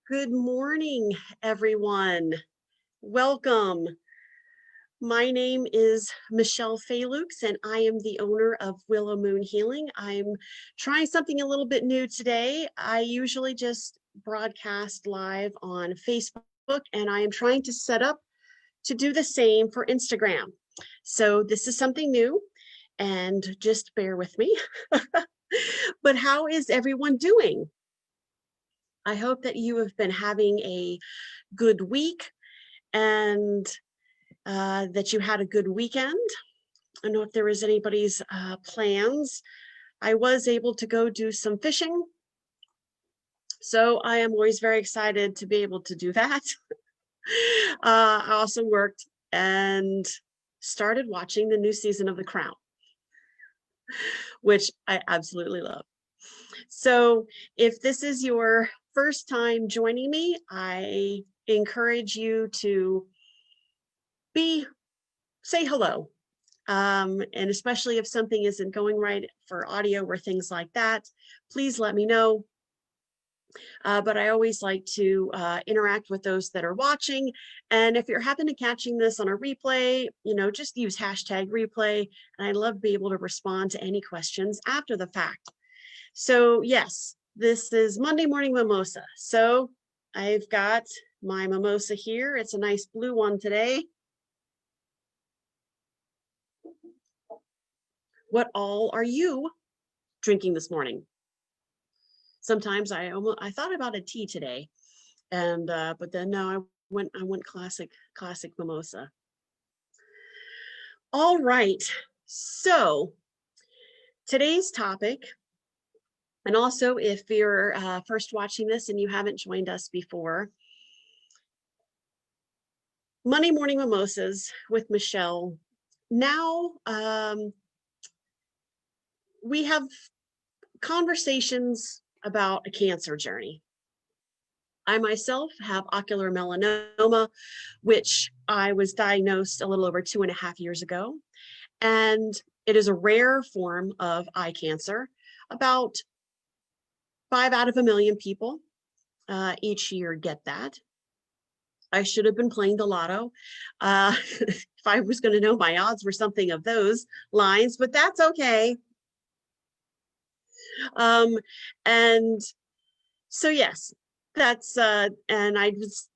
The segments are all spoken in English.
Good morning, everyone. Welcome. My name is Michelle Falux, and I am the owner of Willow Moon Healing. I'm trying something a little bit new today. I usually just broadcast live on Facebook, and I am trying to set up to do the same for Instagram. So this is something new, and just bear with me. But how is everyone doing? I hope that you have been having a good week and that you had a good weekend. I don't know if there was anybody's plans. I was able to go do some fishing. So I am always very excited to be able to do that. I also worked and started watching the new season of The Crown, which I absolutely love. So if this is your first time joining me, I encourage you to say hello. And especially if something isn't going right for audio or things like that, please let me know. But I always like to interact with those that are watching. And if you're happen to catching this on a replay, just use hashtag replay. And I love to be able to respond to any questions after the fact. So yes, this is Monday Morning Mimosa. So I've got my mimosa here. It's a nice blue one today. What all are you drinking this morning? Sometimes I thought about a tea today, and but then no, I went classic mimosa. All right, so today's topic, and also if you're first watching this and you haven't joined us before, Monday Morning Mimosas with Michelle. Now we have conversations about a cancer journey. I myself have ocular melanoma, which I was diagnosed a little over 2.5 years ago. And it is a rare form of eye cancer. About 5 out of 1 million people each year get that. I should have been playing the lotto if I was going to know my odds were something of those lines, but that's okay. And so, yes, that's and I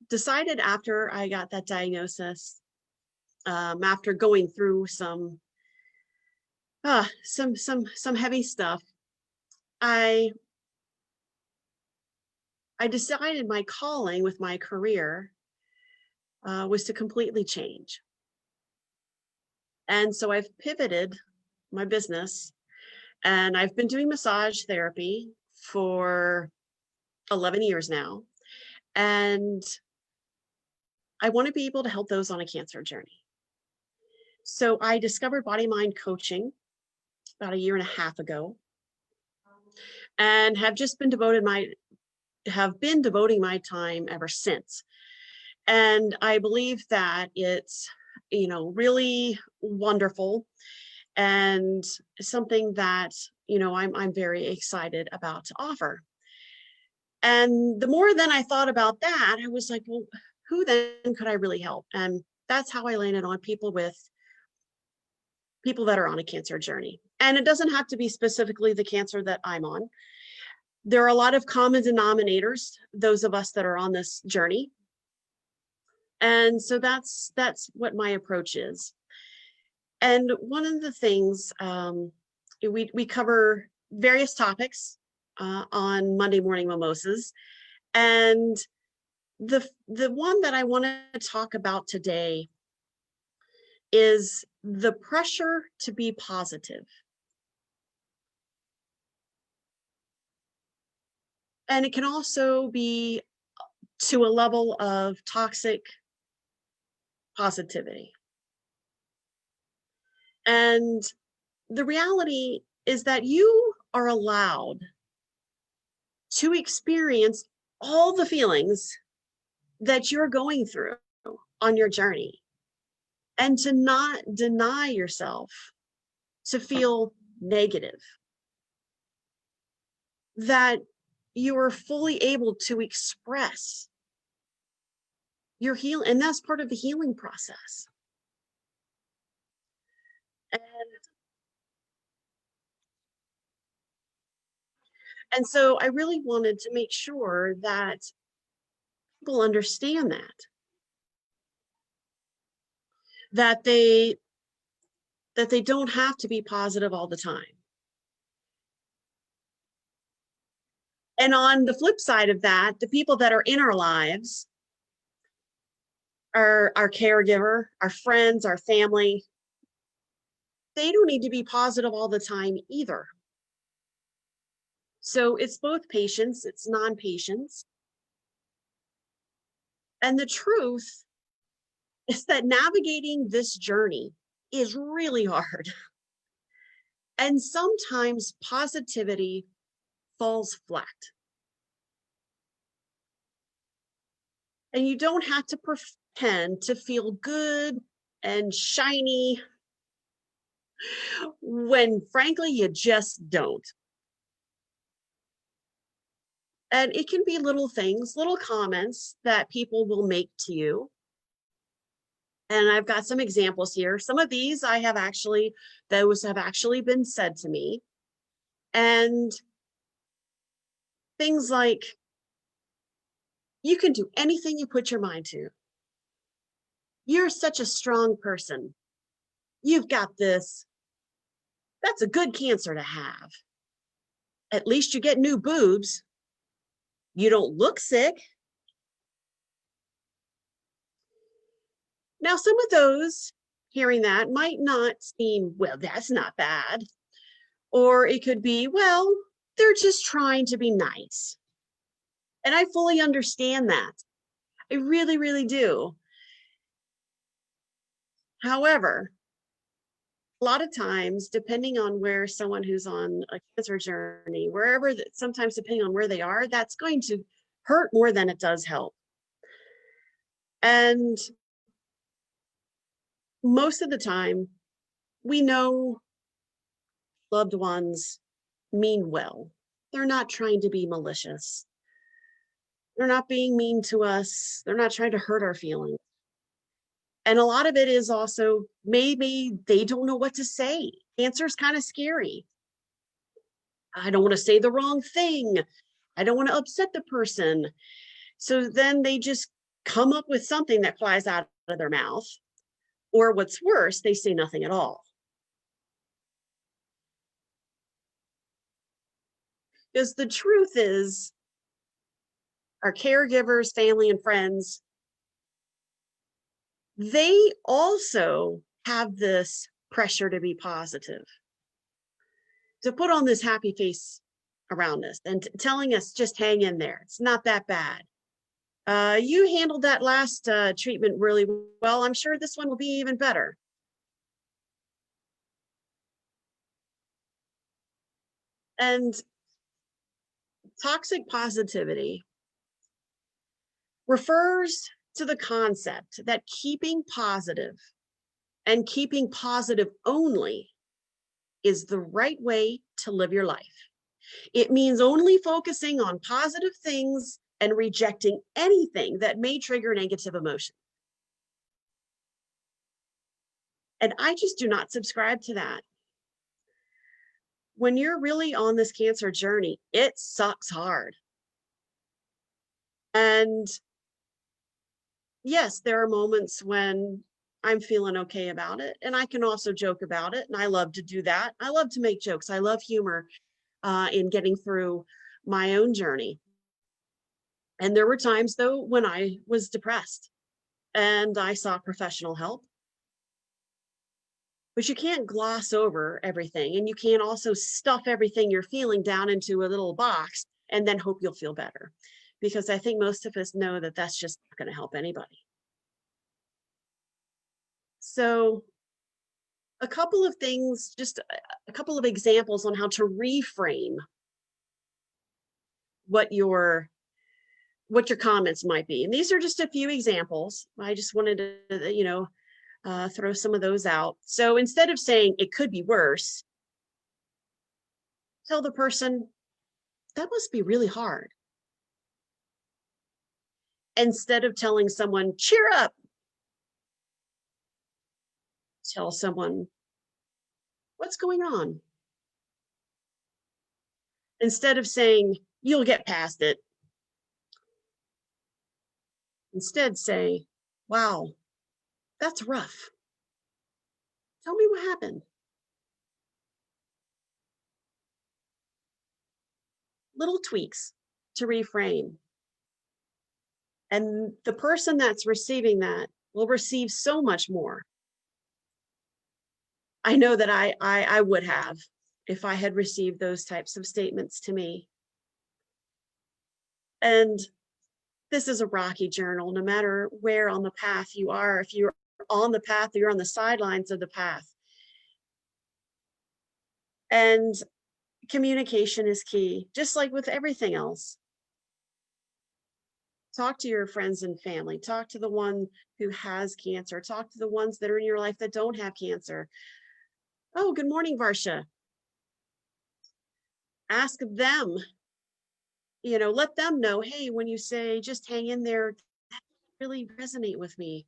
decided after I got that diagnosis, after going through some heavy stuff, I decided my calling with my career was to completely change. And so I've pivoted my business, and I've been doing massage therapy for 11 years now. And I want to be able to help those on a cancer journey. So I discovered body mind coaching about 1.5 years ago, and have been devoting my time ever since. And I believe that it's, really wonderful and something that, I'm very excited about to offer. And the more then I thought about that, I was like, well, who then could I really help? And that's how I landed on people that are on a cancer journey. And it doesn't have to be specifically the cancer that I'm on. There are a lot of common denominators, those of us that are on this journey. And so that's what my approach is. And one of the things, we cover various topics on Monday Morning Mimosas. And the one that I want to talk about today is the pressure to be positive. And it can also be to a level of toxic positivity. And the reality is that you are allowed to experience all the feelings that you're going through on your journey, and to not deny yourself to feel negative. That you are fully able to express your healing, and that's part of the healing process. And so I really wanted to make sure that people understand that they don't have to be positive all the time. And on the flip side of that, the people that are in our lives, our caregiver, our friends, our family, they don't need to be positive all the time either. So it's both patience, it's non-patience. And the truth is that navigating this journey is really hard. And sometimes positivity falls flat. And you don't have to pretend to feel good and shiny when frankly you just don't. And it can be little things, little comments that people will make to you. And I've got some examples here. Some of these those have actually been said to me. And things like, you can do anything you put your mind to. You're such a strong person. You've got this. That's a good cancer to have. At least you get new boobs. You don't look sick. Now, some of those hearing that might not seem, well, that's not bad. Or it could be, well, they're just trying to be nice. And I fully understand that. I really, really do. However, a lot of times, depending on where someone who's on a cancer journey, sometimes depending on where they are, that's going to hurt more than it does help. And most of the time, we know loved ones mean well. They're not trying to be malicious. They're not being mean to us. They're not trying to hurt our feelings. And a lot of it is also maybe they don't know what to say. Cancer is kind of scary. I don't want to say the wrong thing. I don't want to upset the person. So then they just come up with something that flies out of their mouth. Or what's worse, they say nothing at all. Because the truth is, our caregivers, family, and friends, they also have this pressure to be positive, to put on this happy face around us and telling us just hang in there. It's not that bad. You handled that last treatment really well. I'm sure this one will be even better. And toxic positivity refers to the concept that keeping positive and keeping positive only is the right way to live your life. It means only focusing on positive things and rejecting anything that may trigger negative emotion. And I just do not subscribe to that. When you're really on this cancer journey, it sucks hard. And yes, there are moments when I'm feeling okay about it. And I can also joke about it. And I love to do that. I love to make jokes. I love humor in getting through my own journey. And there were times, though, when I was depressed and I sought professional help. But you can't gloss over everything. And you can't also stuff everything you're feeling down into a little box and then hope you'll feel better. Because I think most of us know that that's just not going to help anybody. So a couple of things, just a couple of examples on how to reframe what your comments might be. And these are just a few examples. I just wanted to, throw some of those out. So instead of saying it could be worse, tell the person That must be really hard. Instead of telling someone, cheer up, tell someone, what's going on? Instead of saying, you'll get past it, instead say, wow, that's rough. Tell me what happened. Little tweaks to reframe. And the person that's receiving that will receive so much more. I know that I would have if I had received those types of statements to me. And this is a rocky journal, no matter where on the path you are. If you're on the path, you're on the sidelines of the path. And communication is key, just like with everything else. Talk to your friends and family. Talk to the one who has cancer. Talk to the ones that are in your life that don't have cancer. Oh, good morning, Varsha. Ask them, let them know, hey, when you say just hang in there, that really resonate with me.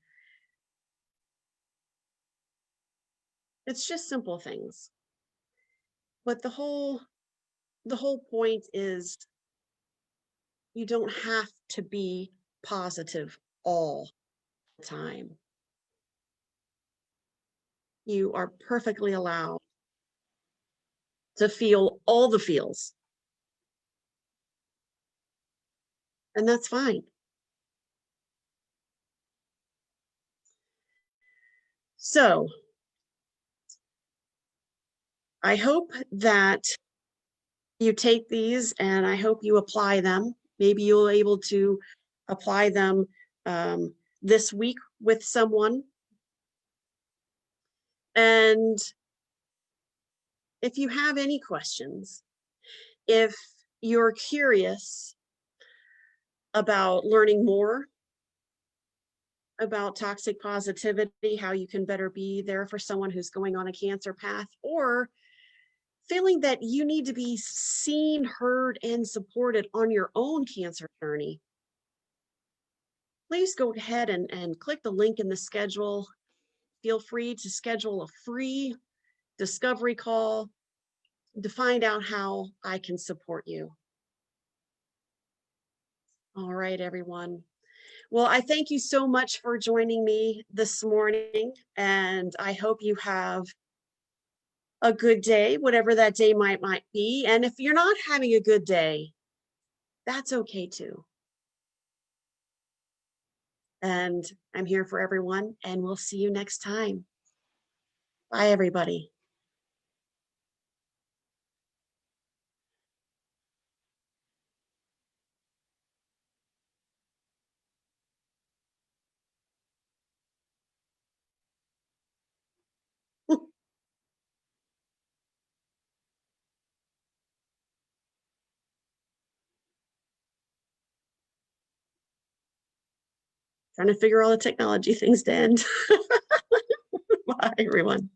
It's just simple things. But the whole point is you don't have to be positive all the time. You are perfectly allowed to feel all the feels, and that's fine. So I hope that you take these and I hope you apply them. Maybe you'll able to apply them this week with someone. And if you have any questions, if you're curious about learning more about toxic positivity, how you can better be there for someone who's going on a cancer path, or feeling that you need to be seen, heard, and supported on your own cancer journey, please go ahead and click the link in the schedule. Feel free to schedule a free discovery call to find out how I can support you. All right, everyone. Well, I thank you so much for joining me this morning, and I hope you have a good day, whatever that day might be. And if you're not having a good day, that's okay too. And I'm here for everyone, and we'll see you next time. Bye, everybody. Trying to figure all the technology things to end. Bye, everyone.